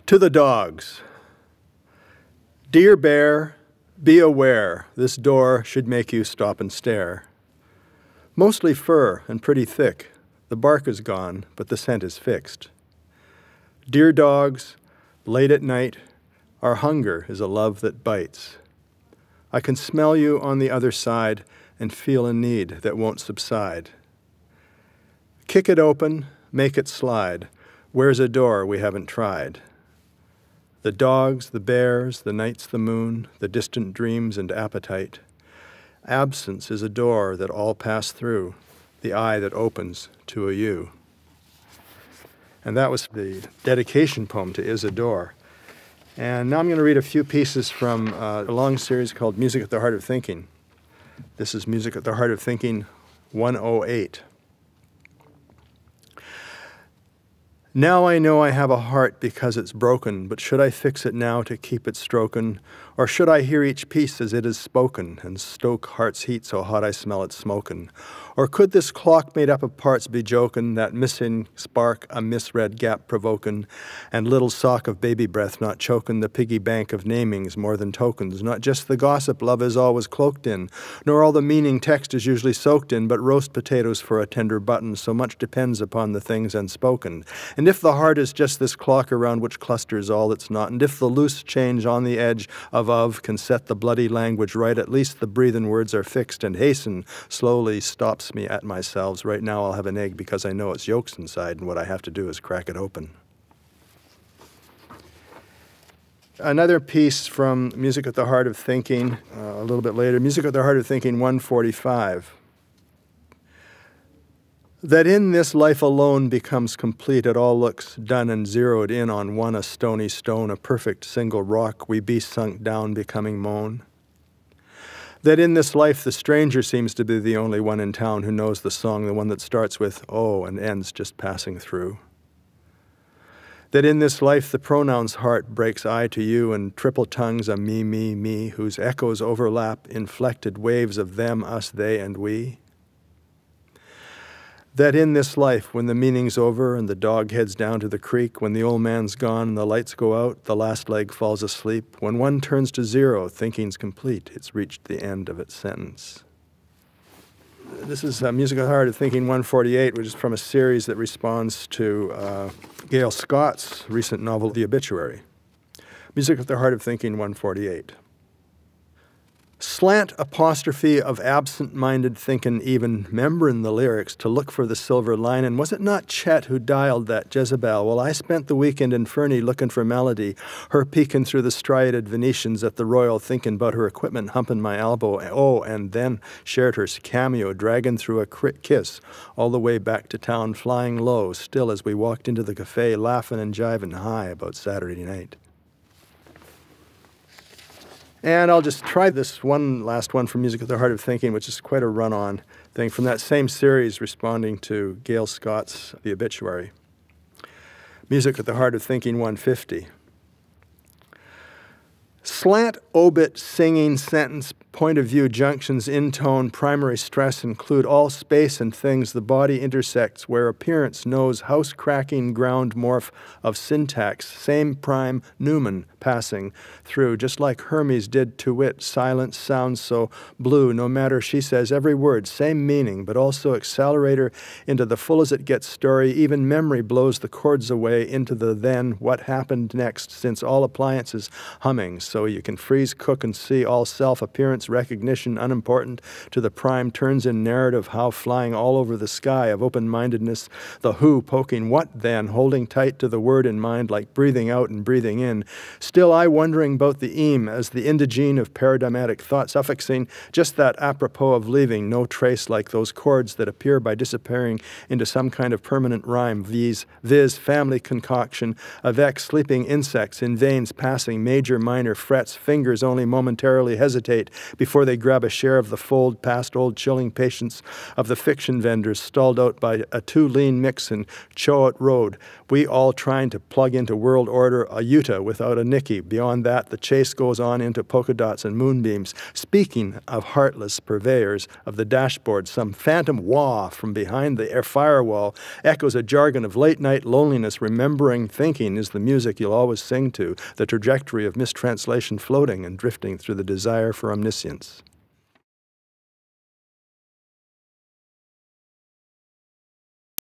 To the dogs. Dear bear, be aware, this door should make you stop and stare. Mostly fur and pretty thick. The bark is gone, but the scent is fixed. Dear dogs, late at night, our hunger is a love that bites. I can smell you on the other side and feel a need that won't subside. Kick it open, make it slide. Where's a door we haven't tried? The dogs, the bears, the nights, the moon, the distant dreams and appetite. Absence is a door that all pass through, the eye that opens to a you. And that was the dedication poem to Isadore. And now I'm going to read a few pieces from a long series called Music at the Heart of Thinking. This is Music at the Heart of Thinking 108. Now I know I have a heart because it's broken, but should I fix it now to keep it stroken? Or should I hear each piece as it is spoken, and stoke heart's heat so hot I smell it smokin'? Or could this clock made up of parts be jokin', that missing spark a misread gap provokin', and little sock of baby breath not chokin' the piggy bank of namings more than tokens, not just the gossip love is always cloaked in, nor all the meaning text is usually soaked in, but roast potatoes for a tender button, so much depends upon the things unspoken. And if the heart is just this clock around which clusters all that's not, and if the loose change on the edge of can set the bloody language right, at least the breathin' words are fixed, and hasten slowly stops me at myself. Right now I'll have an egg because I know its yolk's inside, and what I have to do is crack it open. Another piece from Music at the Heart of Thinking, a little bit later, Music at the Heart of Thinking 145. That in this life alone becomes complete, it all looks done and zeroed in on one, a stony stone, a perfect single rock, we be sunk down becoming moan. That in this life the stranger seems to be the only one in town who knows the song, the one that starts with oh and ends just passing through. That in this life the pronoun's heart breaks I to you, and triple tongues a me, me, me, whose echoes overlap inflected waves of them, us, they, and we. That in this life, when the meaning's over and the dog heads down to the creek, when the old man's gone and the lights go out, the last leg falls asleep, when one turns to zero, thinking's complete, it's reached the end of its sentence. This is Music at the Heart of Thinking 148, which is from a series that responds to Gail Scott's recent novel, The Obituary. Music at the Heart of Thinking 148. Slant apostrophe of absent-minded thinkin', even membrin' the lyrics to look for the silver lining. Was it not Chet who dialed that Jezebel? Well, I spent the weekend in Fernie looking for melody, her peeking through the striated Venetians at the Royal, thinking about her equipment, humping my elbow. Oh, and then shared her cameo, dragging through a kiss all the way back to town, flying low, still as we walked into the cafe, laughing and jiving high about Saturday night. And I'll just try this one last one from Music at the Heart of Thinking, which is quite a run-on thing from that same series responding to Gail Scott's The Obituary. Music at the Heart of Thinking 150. Slant obit singing sentence point of view junctions in tone primary stress include all space and things the body intersects where appearance knows house cracking ground morph of syntax same prime Newman passing through just like Hermes did to wit silence sounds so blue no matter she says every word same meaning but also accelerator into the full as it gets story even memory blows the chords away into the then what happened next since all appliances humming so you can freeze cook and see all self appearance recognition unimportant to the prime turns in narrative how flying all over the sky of open-mindedness the who poking what then holding tight to the word in mind like breathing out and breathing in still I wondering about the eam as the indigene of paradigmatic thought suffixing just that apropos of leaving no trace like those chords that appear by disappearing into some kind of permanent rhyme viz family concoction avec sleeping insects in veins passing major minor frets, fingers only momentarily hesitate before they grab a share of the fold past old chilling patience of the fiction vendors stalled out by a too lean mix in Choate Road. We all trying to plug into world order a Utah without a Nicky. Beyond that, the chase goes on into polka dots and moonbeams. Speaking of heartless purveyors of the dashboard, some phantom wah from behind the firewall echoes a jargon of late-night loneliness. Remembering thinking is the music you'll always sing to, the trajectory of mistranslation floating and drifting through the desire for omniscience.